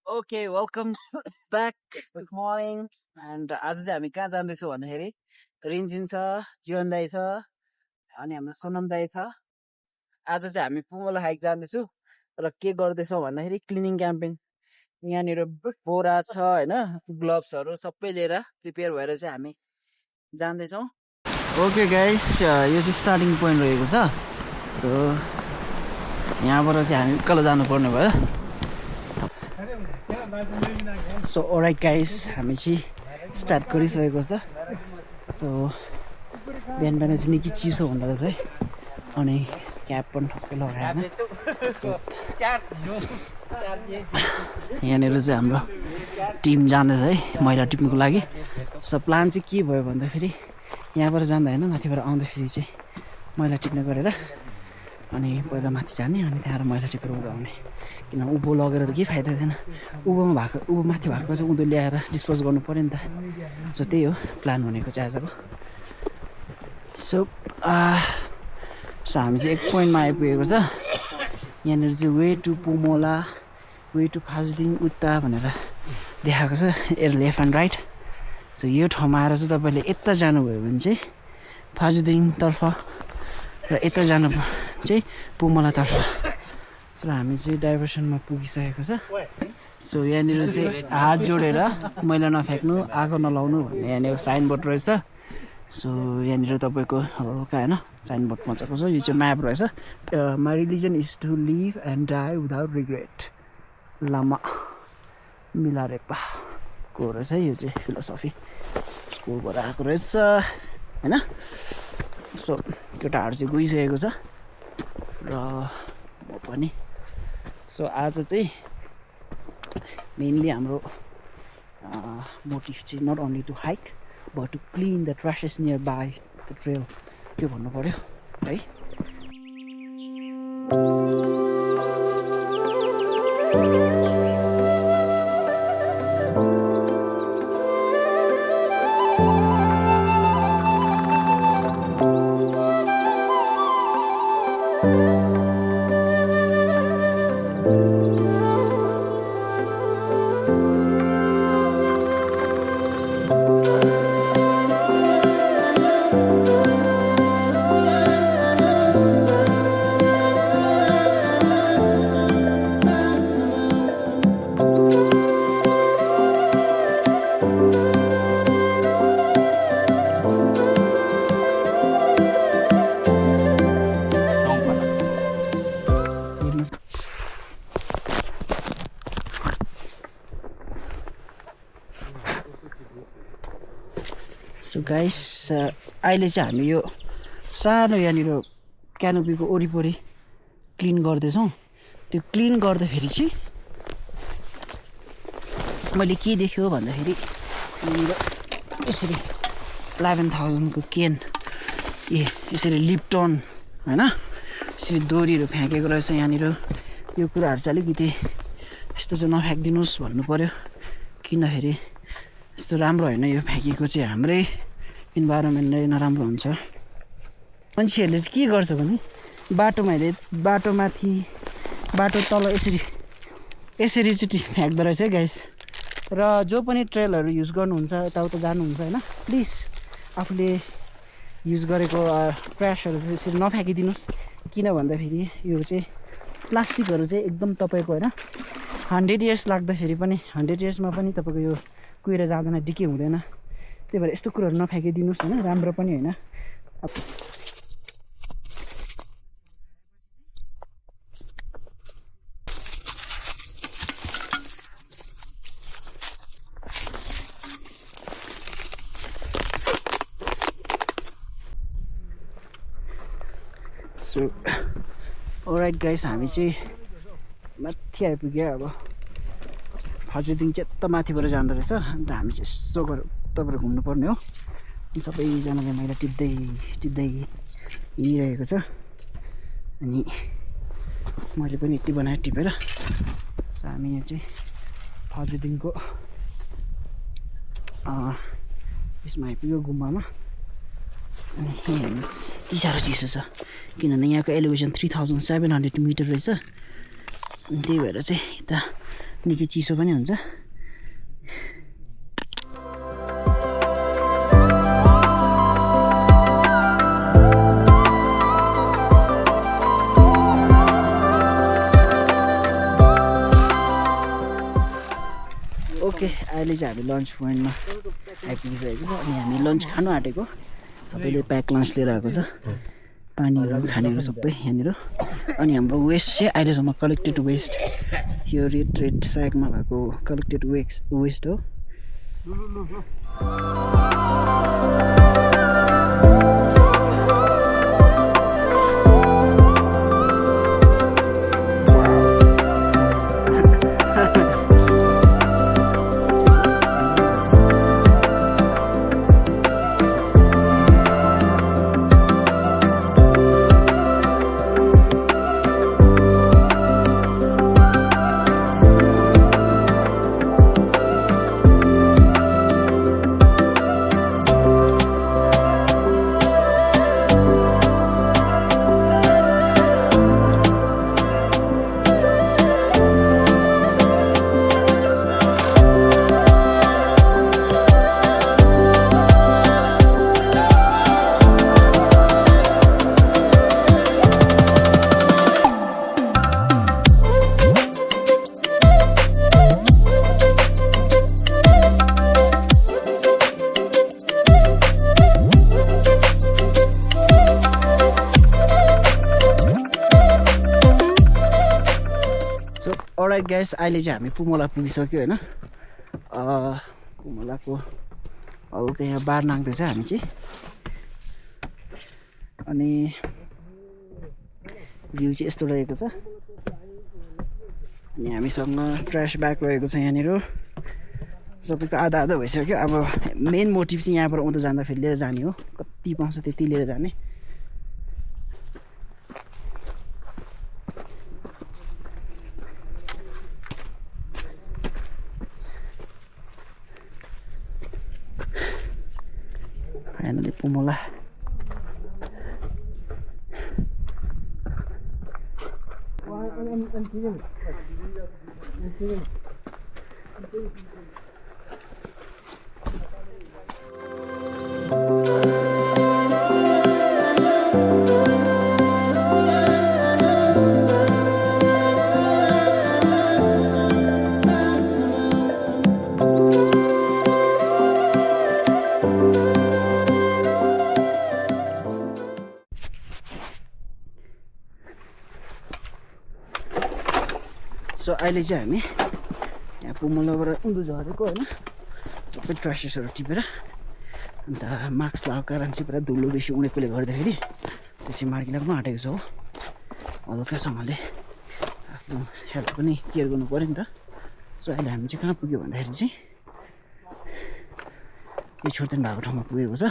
Okay welcome back good morning and आज चाहिँ हामी कहाँ जाँदैछौँ भन्दाखेरि रिन्जिन छ जीवन दाई छ अनि हाम्रो सोनम दाई छ आज चाहिँ हामी पुमला हाइक जाँदैछु र के गर्दैछौँ भन्दाखेरि क्लिनिङ क्याम्पेन यहाँनिर बोरा छ होइन ग्लोभ्सहरू सबै लिएर प्रिपेयर भएर चाहिँ हामी जाँदैछौँ ओके गाइस यो चाहिँ स्टार्टिङ पोइन्ट रहेको छ सो यहाँबाट चाहिँ हामी उकालो जानुपर्ने भयो सो अलराइट गाइस हामी चाहिँ स्टार्ट गरिसकेको छ सो बिहान बिहान चाहिँ निकै चिसो हुँदो रहेछ है अनि क्याप पनि ठक्कै लगाएन सो यहाँनिर चाहिँ हाम्रो टिम जाँदैछ है मैला टिप्नुको लागि सो प्लान चाहिँ के भयो भन्दाखेरि यहाँबाट जाँदा होइन माथिबाट आउँदाखेरि चाहिँ मैला टिप्ने गरेर अनि पहिला माथि जाने अनि त्यहाँबाट मैला टिपेर उँधो आउने किन उँभो लगेर त केही फाइदा छैन उँभोमा भएको उँभो माथि भएको चाहिँ उँधो ल्याएर डिस्पोज गर्नु पऱ्यो नि त सो त्यही हो प्लान भनेको चाहिँ आजको सो हामी चाहिँ एक पोइन्टमा आइपुगेको छ यहाँनिर चाहिँ वे टु पुमोला वे टु फाजुदिङ उता भनेर देखाएको छ लेफ्ट एन्ड राइट सो यो ठाउँमा आएर चाहिँ तपाईँले यता जानुभयो भने चाहिँ फाजुदिङतर्फ र यता जानु चाहिँ पुमलातर्फ सो हामी चाहिँ डाइभर्सनमा पुगिसकेको छ सो यहाँनिर चाहिँ हात जोडेर मैला नफ्याँक्नु आगो नलाउनु भन्ने यहाँनिर साइनबोर्ड रहेछ सो यहाँनिर तपाईँको हल्का होइन साइनबोर्ड मजाको छ यो चाहिँ म्याप रहेछ my religion is to live and die without regret Lama मिलारेपाको रहेछ यो चाहिँ फिलोसफी स्कुलबाट आएको रहेछ होइन सो केटाहरू चाहिँ गइसकेको छ र म पनि सो आज चाहिँ मेनली हाम्रो मोटिभ चाहिँ not only to hike but to clean the trashes nearby the trail त्यो भन्नु पऱ्यो है सो गाइस अहिले चाहिँ हामी यो सानो यहाँनिर क्यानोपीको वरिपरि क्लिन गर्दैछौँ त्यो क्लिन गर्दाखेरि चाहिँ मैले के देख्यो भन्दाखेरि यहाँनिर यसरी 11,000को केन यसरी लिप्टन होइन यसरी डोरीहरू फ्याँकेको रहेछ यहाँनिर यो कुराहरू चाहिँ अलिकति यस्तो चाहिँ नफ्याँकिदिनुहोस् भन्नु पऱ्यो किनखेरि यस्तो राम्रो होइन यो फ्याँकेको चाहिँ हाम्रै इन्भाइरोमेन्टलाई नराम्रो हुन्छ मान्छेहरूले चाहिँ के गर्छ भने बाटोमाथि बाटो तल यसरी चाहिँ फ्याँक्दो रहेछ है गाइस र जो पनि ट्रेलहरू युज गर्नुहुन्छ यताउता जानुहुन्छ होइन प्लिज आफूले युज गरेको ट्र्यासहरू चाहिँ यसरी नफ्याँकिदिनुहोस् किन भन्दाखेरि यो चाहिँ प्लास्टिकहरू चाहिँ एकदम तपाईँको होइन 100 इयर्स लाग्दाखेरि पनि 100 इयर्समा पनि तपाईँको यो कुहिएर जाँदैन डिके हुँदैन त्यही भएर यस्तो कुरोहरू नफ्याँकिदिनुहोस् होइन राम्रो पनि होइन सो अलराइट गाइस हामी चाहिँ माथि आइपुग्यो अब फाजुदिङ चाहिँ यता माथिबाट जाँदो रहेछ अन्त हामी चाहिँ यसो गरेर उताबाट घुम्नुपर्ने हो अनि सबैजनाले मैला टिप्दै हिँडिरहेको छ अनि मैले पनि यति बनाएँ टिपेर सो हामी यहाँ चाहिँ फाजुदिङको यसमा आइपुग्यो गुम्बामा अनि यहाँ हेर्नुहोस् यति साह्रो चिसो छ किनभने यहाँको एलिभेसन 3700 मिटर रहेछ अनि त्यही भएर चाहिँ यता निकै चिसो पनि हुन्छ। ओके अहिले चाहिँ हामी लन्च पोइन्टमा आइपुगिसकेको छ अनि हामी लन्च खानु आँटेको। सबैले प्याक लन्च लिएर आएको छ, पानीहरू खानेहरू सबै यहाँनिर। अनि हाम्रो वेस्ट चाहिँ अहिलेसम्म कलेक्टेड वेस्ट यो रेड स्याकमा भएको कलेक्टेड वेस्ट हो। अलराइट गाइस, अहिले चाहिँ हामी पुमोला पुगिसक्यो होइन। पुमोलाको हल्का यहाँ बार नाग्दैछ हामी चाहिँ। अनि भ्यू चाहिँ यस्तो रहेको छ। अनि हामीसँग ट्र्यास ब्याग रहेको छ यहाँनिर। सबैको आधा आधा भइसक्यो। अब मेन मोटिभ चाहिँ यहाँबाट उँधो जाँदाखेरि लिएर जाने हो। कति पाउँछ त्यति लिएर जाने। फाइनली पुमोला। सो अहिले चाहिँ हामी यहाँ पुमोलाबाट उँधो झरेको होइन। सबै ट्र्यासेसहरू टिपेर अन्त मास्क लगाएको कारण चाहिँ पुरा धुलो बेसी उडेकोले गर्दाखेरि त्यसै मार्गी लाग्नु आँटेको छ हो। हल्कासँगले आफ्नो हेल्थ पनि केयर गर्नु पऱ्यो नि त। सो अहिले हामी चाहिँ कहाँ पुग्यो भन्दाखेरि चाहिँ यो छोर्तेन भएको ठाउँमा पुगेको छ।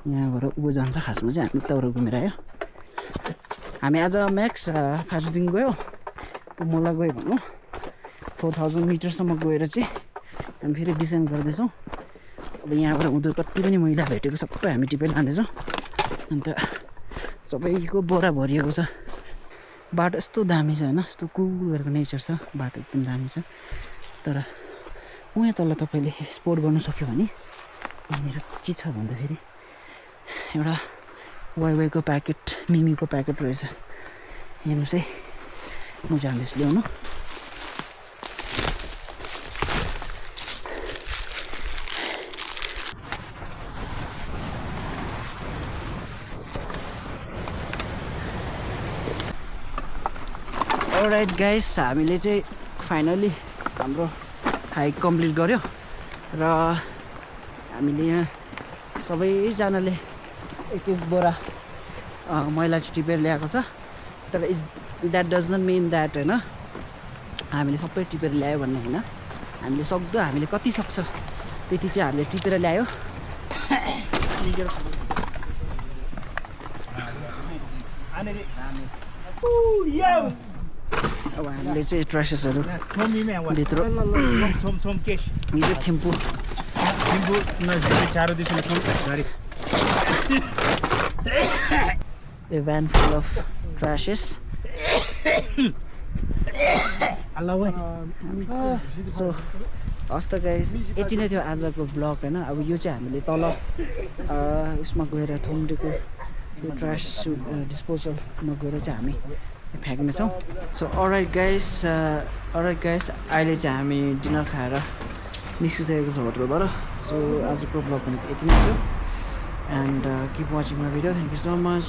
यहाँबाट उँभो जान्छ खासमा चाहिँ हामी उताबाट घुमेर आयो। हामी आज म्याक्स फाजुदिन गयो, पुमोला गयो भनौँ 4000 मिटरसम्म गएर चाहिँ हामी फेरि डिसेन्ड गर्दैछौँ। अब यहाँबाट उँधो कति पनि मैला भेटेको सबै हामी टिपेर लाँदैछौँ। अन्त सबैको बोरा भरिएको छ। बाटो यस्तो दामी छ होइन, यस्तो कुल गरेको नेचर छ। बाटो एकदम दामी छ। तर उहाँ तल तपाईँले स्पोर्ट गर्नु सक्यो भने यहाँनिर के छ भन्दाखेरि एउटा वाइवाईको प्याकेट, मिमीको प्याकेट रहेछ। हेर्नुहोस् है, म जाँदैछु ल्याउनु। अलराइट गाइस, हामीले चाहिँ फाइनली हाम्रो हाइक कम्प्लिट गर्यो र हामीले यहाँ सबैजनाले एक बोरा मैला चाहिँ टिपेर ल्याएको छ। तर that does not mean that होइन हामीले सबै टिपेर ल्यायो भन्ने होइन। हामीले सक्दो, हामीले कति सक्छ त्यति चाहिँ हामीले टिपेर ल्यायो। अब हामीले चाहिँ ट्र्यासेसहरू भित्र यो चाहिँ Thimphu a van full of trashes so हस् त गाइस यति नै थियो आजको ब्लग होइन अब यो चाहिँ हामीले तल उसमा गएर थुम्डेको त्यो ट्रास डिस्पोजलमा गएर चाहिँ हामी फ्याँक्नेछौँ सो अलराइट गाइस अहिले चाहिँ हामी डिनर खाएर निस्किसकेको छ होटलबाट सो आजको ब्लग भनेको यति नै थियो and keep watching my video thank you so much